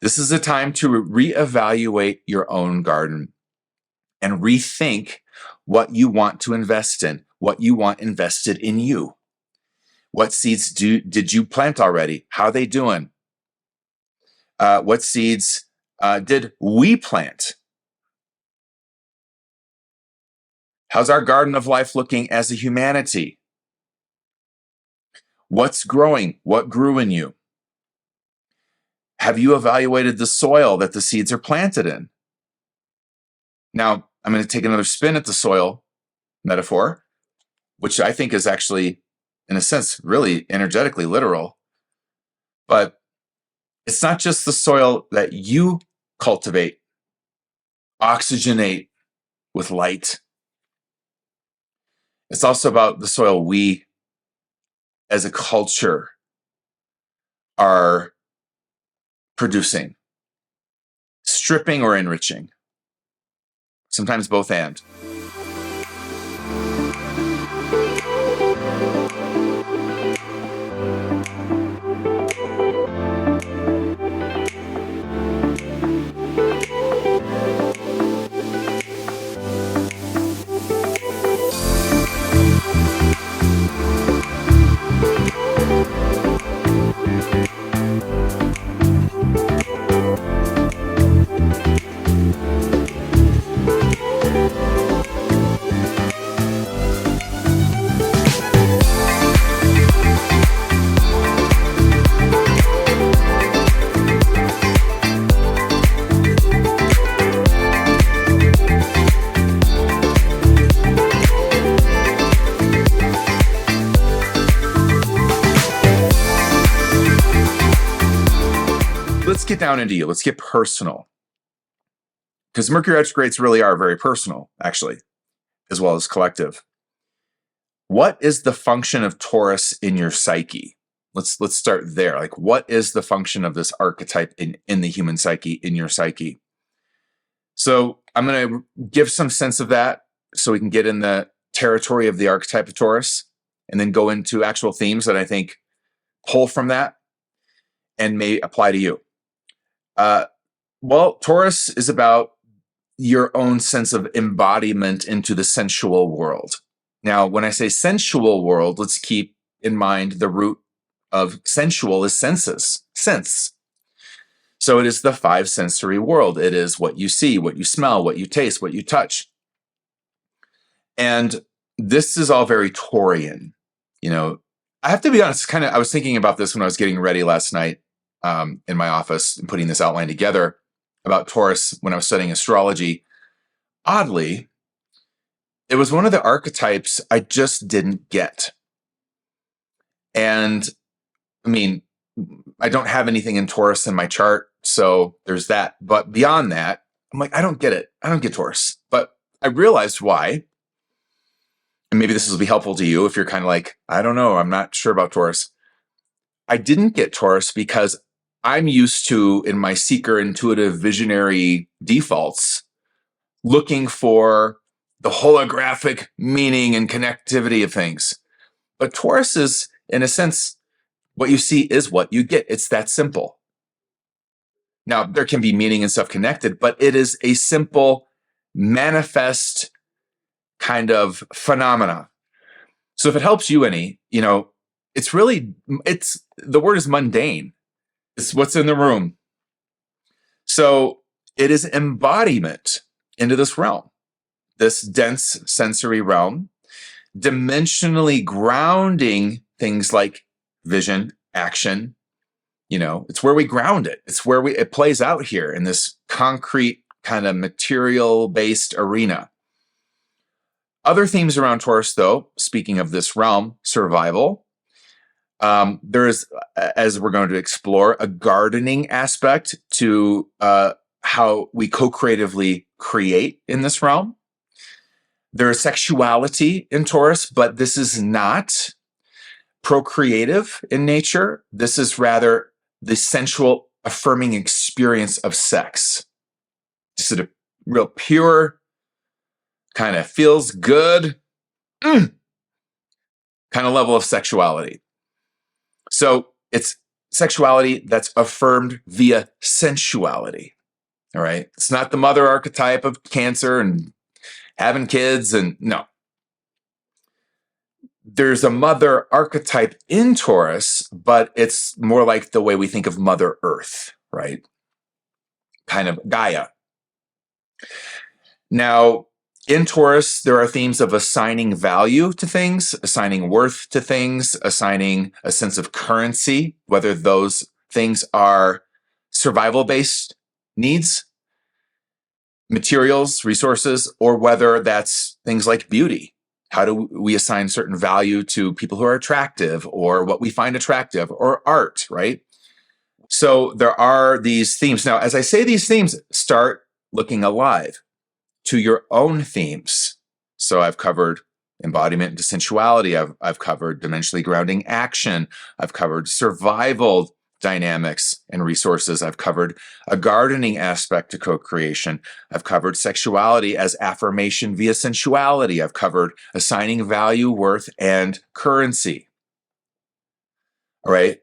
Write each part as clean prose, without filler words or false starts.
This is a time to reevaluate your own garden and rethink what you want to invest in, what you want invested in you. What seeds did you plant already? How are they doing? What seeds did we plant? How's our garden of life looking as a humanity? What's growing? What grew in you? Have you evaluated the soil that the seeds are planted in? Now, I'm going to take another spin at the soil metaphor, which I think is actually, in a sense, really energetically literal. But it's not just the soil that you cultivate, oxygenate with light. It's also about the soil we, as a culture, are producing, stripping or enriching. Sometimes both and. Let's get down into you. Let's get personal. Because Mercury retrogrades really are very personal, actually, as well as collective. What is the function of Taurus in your psyche? Let's start there. Like, what is the function of this archetype in the human psyche, in your psyche? So I'm going to give some sense of that so we can get in the territory of the archetype of Taurus and then go into actual themes that I think pull from that and may apply to you. Well, Taurus is about your own sense of embodiment into the sensual world. Now, when I say sensual world, let's keep in mind the root of sensual is senses, sense. So it is the five sensory world. It is what you see, what you smell, what you taste, what you touch. And this is all very Taurian. You know, I have to be honest, I was thinking about this when I was getting ready last night in my office and putting this outline together about Taurus when I was studying astrology. Oddly, it was one of the archetypes I just didn't get. And I mean, I don't have anything in Taurus in my chart, so there's that. But beyond that, I'm like, I don't get it. I don't get Taurus. But I realized why. And maybe this will be helpful to you if you're kind of like, I don't know, I'm not sure about Taurus. I didn't get Taurus because I'm used to, in my seeker, intuitive, visionary defaults, looking for the holographic meaning and connectivity of things. But Taurus is, in a sense, what you see is what you get. It's that simple. Now, there can be meaning and stuff connected, but it is a simple, manifest kind of phenomena. So if it helps you any, the word is mundane. It's what's in the room. So it is embodiment into this realm, this dense sensory realm, dimensionally grounding things like vision, action. It's where we ground it. It's where it plays out here in this concrete kind of material-based arena. Other themes around Taurus, though, speaking of this realm, survival, there is, as we're going to explore, a gardening aspect to how we co-creatively create in this realm. There is sexuality in Taurus, but this is not procreative in nature. This is rather the sensual, affirming experience of sex. Just a real pure, kind of feels good, kind of level of sexuality. So it's sexuality that's affirmed via sensuality. All right. It's not the mother archetype of Cancer and having kids, and no. There's a mother archetype in Taurus, but it's more like the way we think of Mother Earth, right? Kind of Gaia. Now, in Taurus, there are themes of assigning value to things, assigning worth to things, assigning a sense of currency, whether those things are survival-based needs, materials, resources, or whether that's things like beauty. How do we assign certain value to people who are attractive or what we find attractive, or art, right? So there are these themes. Now, as I say these themes, start looking alive to your own themes. So I've covered embodiment into sensuality. I've covered dimensionally grounding action. I've covered survival dynamics and resources. I've covered a gardening aspect to co-creation. I've covered sexuality as affirmation via sensuality. I've covered assigning value, worth, and currency. All right.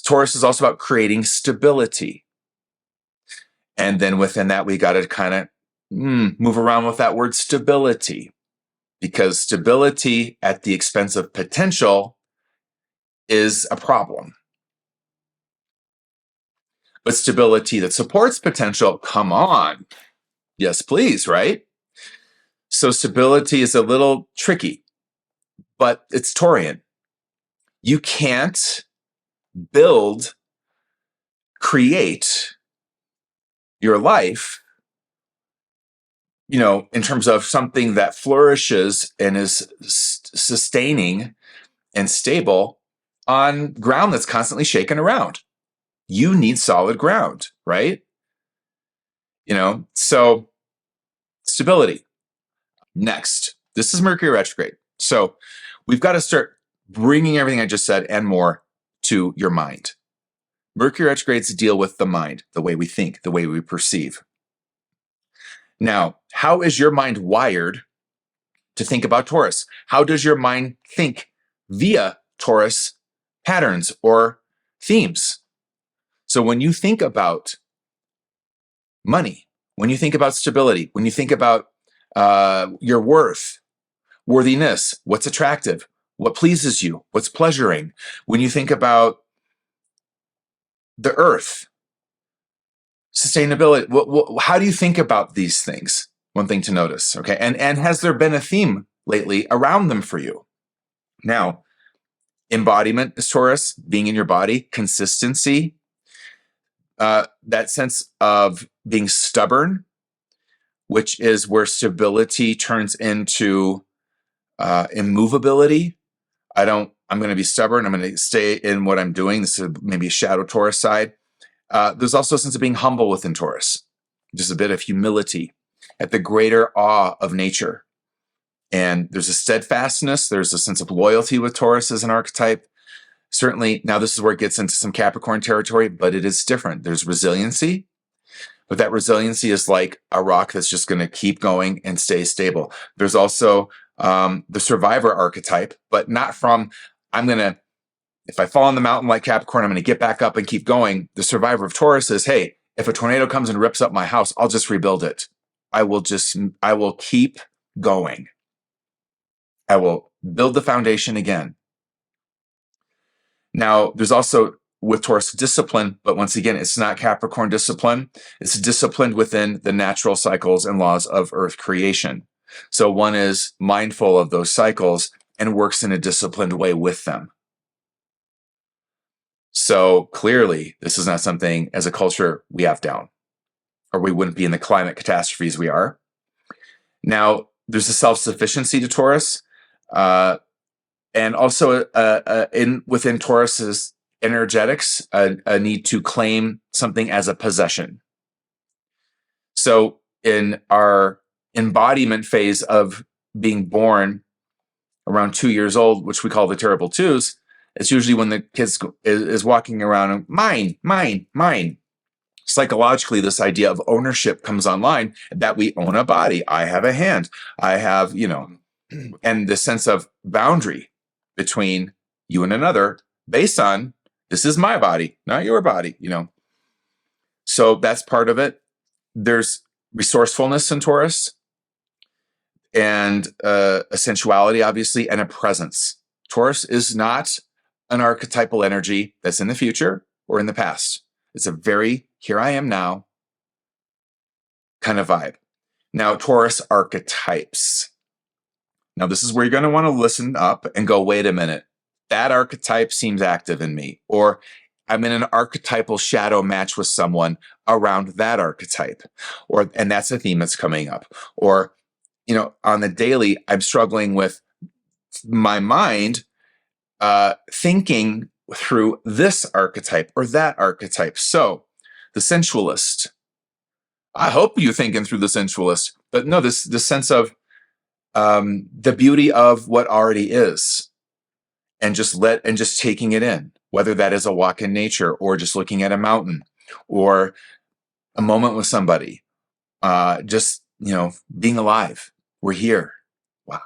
Taurus is also about creating stability. And then within that, we got to kind of move around with that word stability, because stability at the expense of potential is a problem. But stability that supports potential, come on. Yes, please, right? So stability is a little tricky, but it's Taurian. You can't create your life, in terms of something that flourishes and is sustaining and stable on ground that's constantly shaken around. You need solid ground, right? So stability. Next, this is Mercury retrograde. So we've got to start bringing everything I just said and more to your mind. Mercury retrogrades deal with the mind, the way we think, the way we perceive. Now, how is your mind wired to think about Taurus? How does your mind think via Taurus patterns or themes? So when you think about money, when you think about stability, when you think about your worthiness, what's attractive, what pleases you, what's pleasuring, when you think about the earth, sustainability, how do you think about these things? One thing to notice, okay? And has there been a theme lately around them for you? Now, embodiment is Taurus, being in your body, consistency, that sense of being stubborn, which is where stability turns into immovability. I'm going to be stubborn. I'm going to stay in what I'm doing. This is maybe a shadow Taurus side. There's also a sense of being humble within Taurus, just a bit of humility at the greater awe of nature. And there's a steadfastness. There's a sense of loyalty with Taurus as an archetype. Certainly, now this is where it gets into some Capricorn territory, but it is different. There's resiliency, but that resiliency is like a rock that's just going to keep going and stay stable. There's also the survivor archetype, but not from, if I fall on the mountain like Capricorn, I'm going to get back up and keep going. The survivor of Taurus is, hey, if a tornado comes and rips up my house, I'll just rebuild it. I will keep going. I will build the foundation again. Now, there's also with Taurus discipline, but once again, it's not Capricorn discipline. It's disciplined within the natural cycles and laws of Earth creation. So one is mindful of those cycles and works in a disciplined way with them. So clearly, this is not something as a culture we have down, or we wouldn't be in the climate catastrophes we are. Now, there's a self-sufficiency to Taurus, and also within Taurus's energetics, a need to claim something as a possession. So in our embodiment phase of being born around 2 years old, which we call the terrible twos, it's usually when the kid is walking around, mine, mine, mine. Psychologically, this idea of ownership comes online, that we own a body. I have a hand. I have, and the sense of boundary between you and another based on This is my body, not your body, So that's part of it. There's resourcefulness in Taurus, and a sensuality, obviously, and a presence. Taurus is not an archetypal energy that's in the future or in the past. It's a very here I am now kind of vibe. Now, Taurus archetypes. Now, this is where you're going to want to listen up and go, wait a minute, that archetype seems active in me, or I'm in an archetypal shadow match with someone around that archetype, and that's a theme that's coming up. Or, on the daily, I'm struggling with my mind thinking through this archetype or that archetype. So the sensualist, I hope you're thinking through the sensualist, but no, this sense of the beauty of what already is, and just taking it in, whether that is a walk in nature or just looking at a mountain or a moment with somebody, just, being alive. We're here. Wow.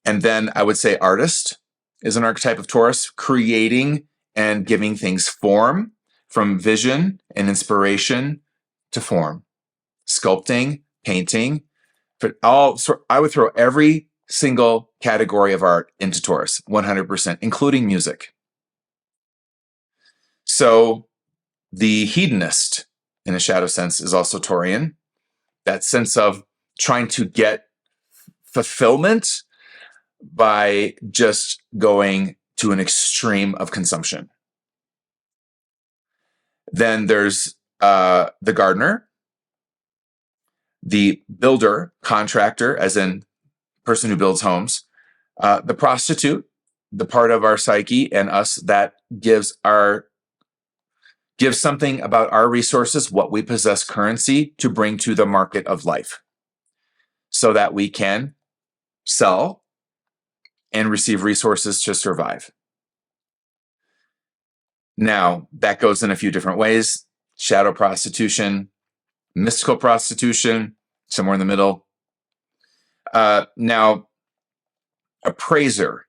And then I would say artist is an archetype of Taurus, creating and giving things form, from vision and inspiration to form, sculpting, painting. I would throw every single category of art into Taurus, 100%, including music. So the hedonist, in a shadow sense, is also Taurian. That sense of trying to get fulfillment by just going to an extreme of consumption. Then there's the gardener, the builder, contractor, as in person who builds homes, the prostitute, the part of our psyche and us that gives something about our resources, what we possess, currency to bring to the market of life, so that we can sell and receive resources to survive. Now, that goes in a few different ways: shadow prostitution, mystical prostitution, somewhere in the middle. Now, appraiser,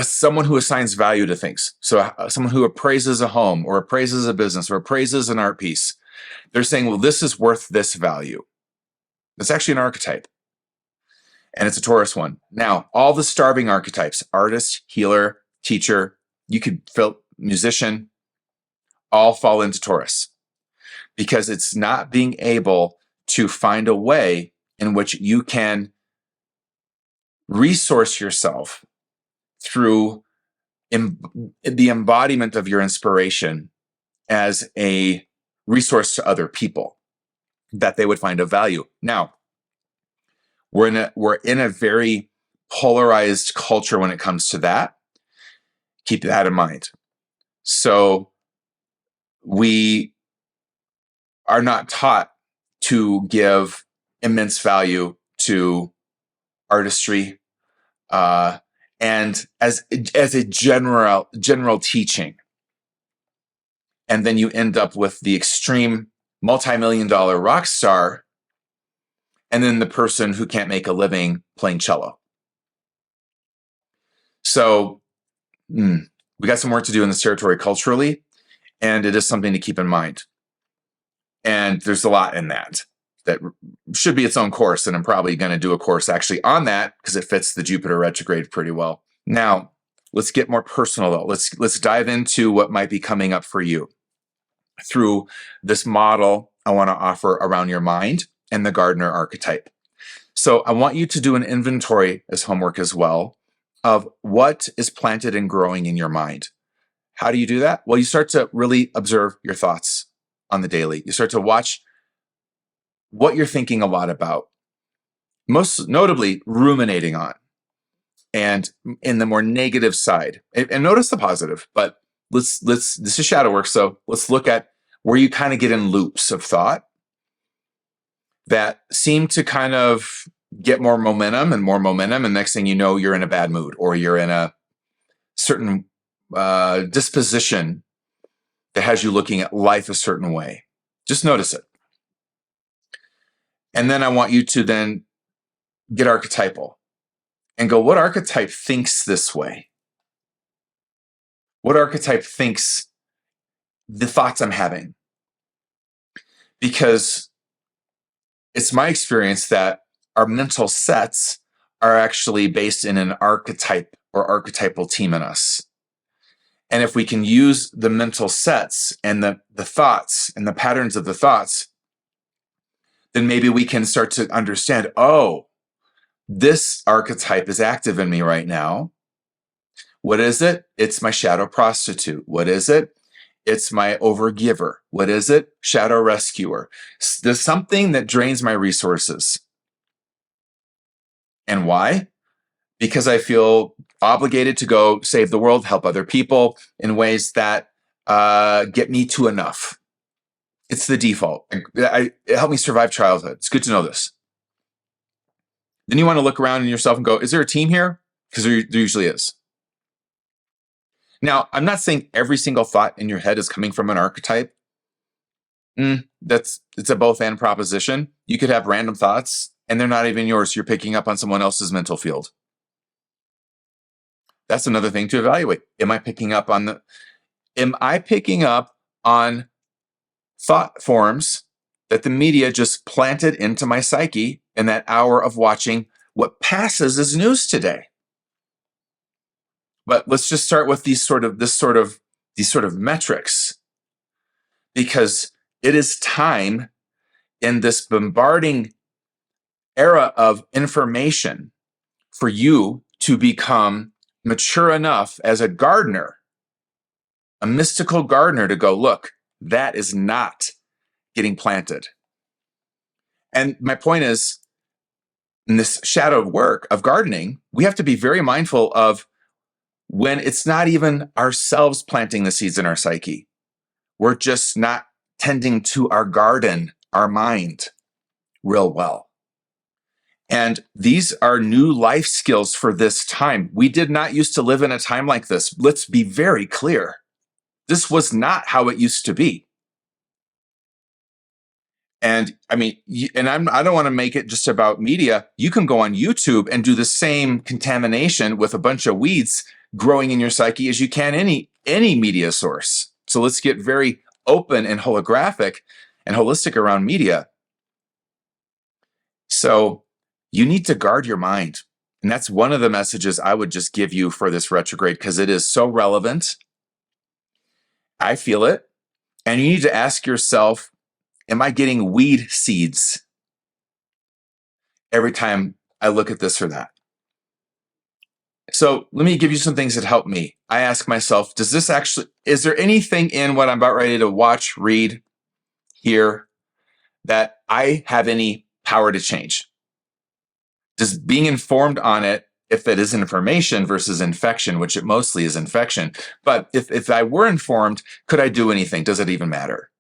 someone who assigns value to things. So someone who appraises a home or appraises a business or appraises an art piece. They're saying, well, this is worth this value. That's actually an archetype. And it's a Taurus one. Now, all the starving archetypes, artist, healer, teacher, you could fill musician, all fall into Taurus, because it's not being able to find a way in which you can resource yourself through the embodiment of your inspiration as a resource to other people that they would find of value. Now, we're in a very polarized culture when it comes to that. Keep that in mind. So we are not taught to give immense value to artistry, and as a general teaching. And then you end up with the extreme multi-million-dollar rock star, and then the person who can't make a living playing cello. So we got some work to do in this territory culturally, and it is something to keep in mind. And there's a lot in that should be its own course, and I'm probably going to do a course actually on that because it fits the Jupiter retrograde pretty well. Now, let's get more personal though. Let's dive into what might be coming up for you through this model I want to offer around your mind and the gardener archetype. So I want you to do an inventory as homework as well of what is planted and growing in your mind. How do you do that? Well, you start to really observe your thoughts on the daily. You start to watch what you're thinking a lot about, most notably ruminating on, and in the more negative side. And notice the positive, but this is shadow work, so let's look at where you kind of get in loops of thought that seem to kind of get more momentum, and next thing you know, you're in a bad mood, or you're in a certain disposition that has you looking at life a certain way. Just notice it. And then I want you to then get archetypal and go, what archetype thinks this way? what archetype thinks the thoughts I'm having. Because it's my experience that our mental sets are actually based in an archetype or archetypal team in us. And if we can use the mental sets and the thoughts and the patterns of the thoughts, then maybe we can start to understand, oh, this archetype is active in me right now. What is it? It's my shadow prostitute. What is it? It's my overgiver. What is it? Shadow rescuer. There's something that drains my resources. And why? Because I feel obligated to go save the world, help other people in ways that get me to enough. It's the default. It helped me survive childhood. It's good to know this. Then you want to look around in yourself and go, is there a team here? Because there usually is. Now, I'm not saying every single thought in your head is coming from an archetype. It's a both and proposition. You could have random thoughts and they're not even yours. You're picking up on someone else's mental field. That's another thing to evaluate. Am I picking up on thought forms that the media just planted into my psyche in that hour of watching what passes as news today? But let's just start with these sort of metrics, because it is time in this bombarding era of information for you to become mature enough as a gardener, a mystical gardener, to go, look, that is not getting planted. And my point is, in this shadow work of gardening, we have to be very mindful of when it's not even ourselves planting the seeds in our psyche. We're just not tending to our garden, our mind, real well. And these are new life skills for this time. We did not used to live in a time like this. Let's be very clear. This was not how it used to be. And I mean, I don't want to make it just about media. You can go on YouTube and do the same contamination with a bunch of weeds growing in your psyche as you can any media source. So let's get very open and holographic and holistic around media. So you need to guard your mind. And that's one of the messages I would just give you for this retrograde, because it is so relevant. I feel it. And you need to ask yourself, am I getting weed seeds every time I look at this or that? So let me give you some things that help me. I ask myself, is there anything in what I'm about ready to watch, read, hear, that I have any power to change? Does being informed on it, if it is information versus infection, which it mostly is infection, but if I were informed, could I do anything? Does it even matter?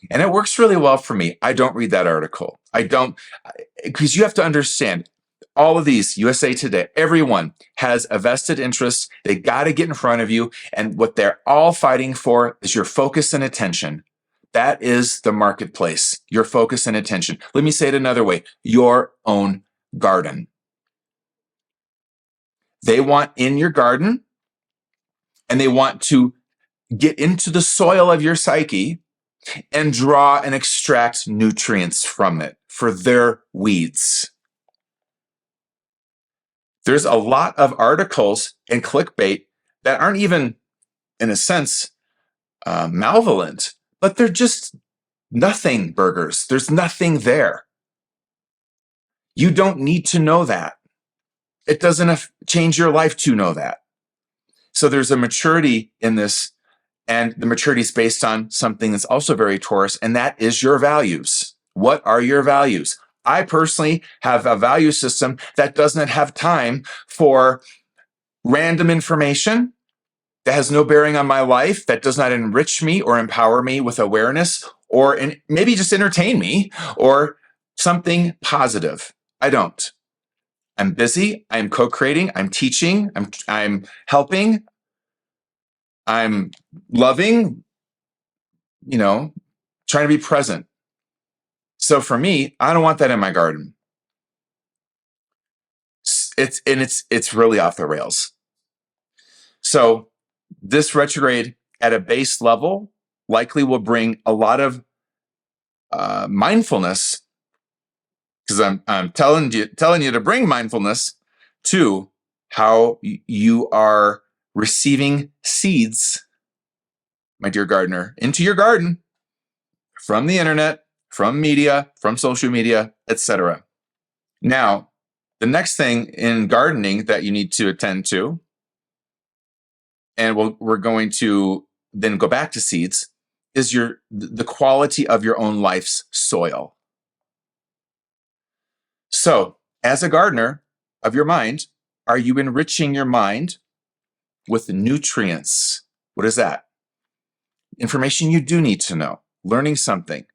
And it works really well for me. I don't read that article. Because you have to understand, all of these, USA Today, everyone has a vested interest. They got to get in front of you. And what they're all fighting for is your focus and attention. That is the marketplace, your focus and attention. Let me say it another way, your own garden. They want in your garden, and they want to get into the soil of your psyche and draw and extract nutrients from it for their weeds. There's a lot of articles and clickbait that aren't even, in a sense, malevolent, but they're just nothing burgers. There's nothing there. You don't need to know that. It doesn't change your life to know that. So there's a maturity in this, and the maturity is based on something that's also very Taurus, and that is your values. What are your values? I personally have a value system that doesn't have time for random information that has no bearing on my life, that does not enrich me or empower me with awareness, or maybe just entertain me, or something positive. I don't. I'm busy. I'm co-creating. I'm teaching. I'm helping. I'm loving, trying to be present. So for me, I don't want that in my garden. It's really off the rails. So this retrograde at a base level likely will bring a lot of mindfulness, because I'm telling you to bring mindfulness to how you are receiving seeds, my dear gardener, into your garden from the internet, from media, from social media, etc. Now, the next thing in gardening that you need to attend to, and we're going to then go back to seeds, is the quality of your own life's soil. So, as a gardener of your mind, are you enriching your mind with nutrients? What is that? Information you do need to know. Learning something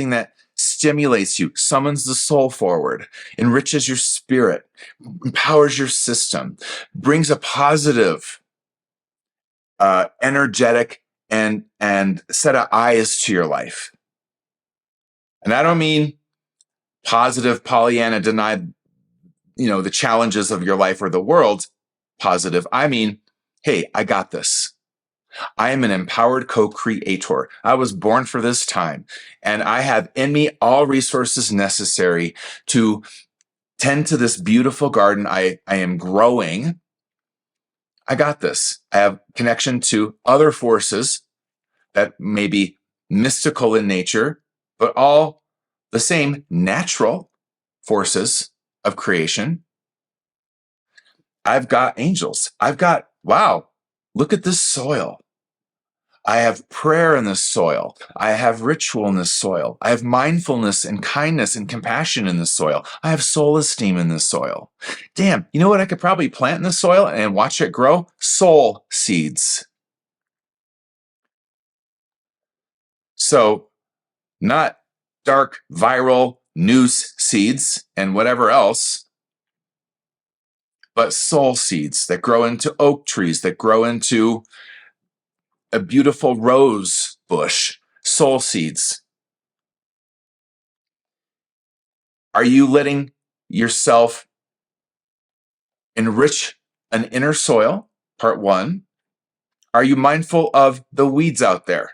that stimulates you, summons the soul forward, enriches your spirit, empowers your system, brings a positive, energetic, and set of eyes to your life. And I don't mean positive Pollyanna, deny, the challenges of your life or the world positive. I mean, hey, I got this. I am an empowered co-creator. I was born for this time, and I have in me all resources necessary to tend to this beautiful garden I am growing. I got this. I have connection to other forces that may be mystical in nature, but all the same natural forces of creation. I've got angels. Wow, look at this soil. I have prayer in this soil. I have ritual in this soil. I have mindfulness and kindness and compassion in this soil. I have soul esteem in this soil. Damn, you know what I could probably plant in this soil and watch it grow? Soul seeds. So, not dark viral news seeds and whatever else, but soul seeds that grow into oak trees, that grow into a beautiful rose bush, soul seeds. Are you letting yourself enrich an inner soil? Part one. Are you mindful of the weeds out there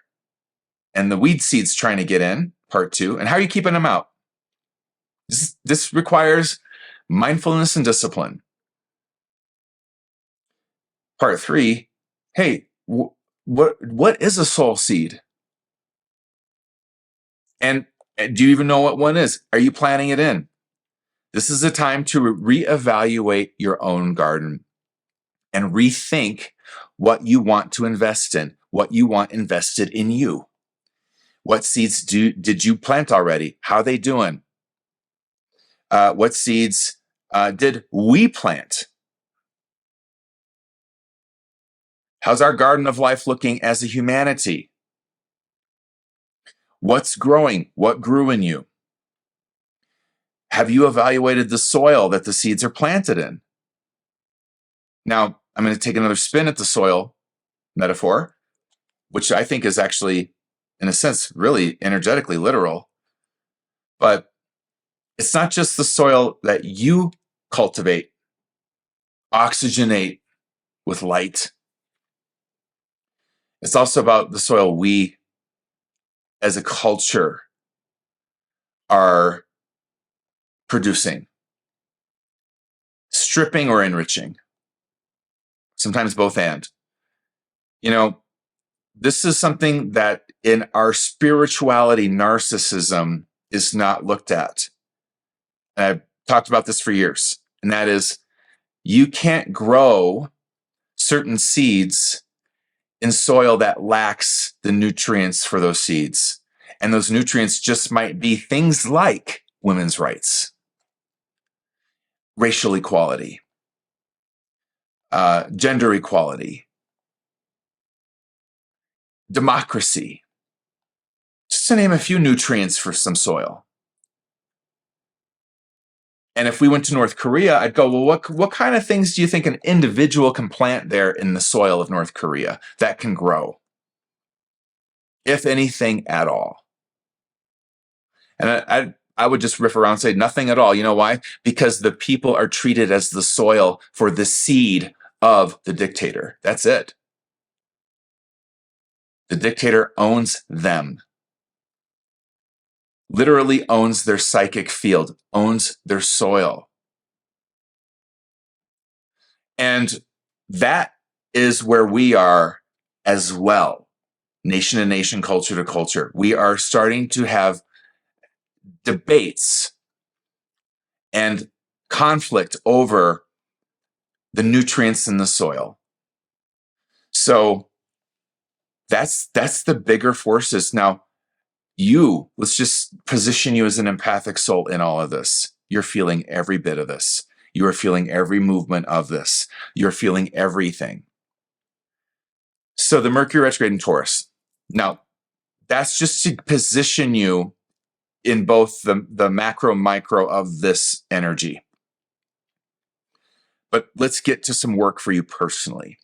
and the weed seeds trying to get in? Part two. And how are you keeping them out? This requires mindfulness and discipline. Part three. Hey, what is a soul seed? And do you even know what one is? Are you planting it in? This is a time to reevaluate your own garden and rethink what you want to invest in, what you want invested in you. What seeds did you plant already? How are they doing? What seeds did we plant? How's our garden of life looking as a humanity? What's growing? What grew in you? Have you evaluated the soil that the seeds are planted in? Now, I'm going to take another spin at the soil metaphor, which I think is actually, in a sense, really energetically literal. But it's not just the soil that you cultivate, oxygenate with light. It's also about the soil we, as a culture, are producing, stripping or enriching. Sometimes both and. This is something that in our spirituality, narcissism is not looked at. And I've talked about this for years. And that is, you can't grow certain seeds in soil that lacks the nutrients for those seeds. And those nutrients just might be things like women's rights, racial equality, gender equality, democracy, just to name a few nutrients for some soil. And if we went to North Korea, I'd go, well, what kind of things do you think an individual can plant there in the soil of North Korea that can grow? If anything at all. And I would just riff around and say nothing at all. You know why? Because the people are treated as the soil for the seed of the dictator. That's it. The dictator owns them. Literally owns their psychic field, owns their soil. And that is where we are as well. Nation to nation, culture to culture. We are starting to have debates and conflict over the nutrients in the soil. So that's the bigger forces. Now, let's just position you as an empathic soul in all of this. You're feeling every bit of this. You are feeling every movement of this. You're feeling everything. So the Mercury retrograde in Taurus. Now, that's just to position you in both the macro, micro of this energy. But let's get to some work for you personally.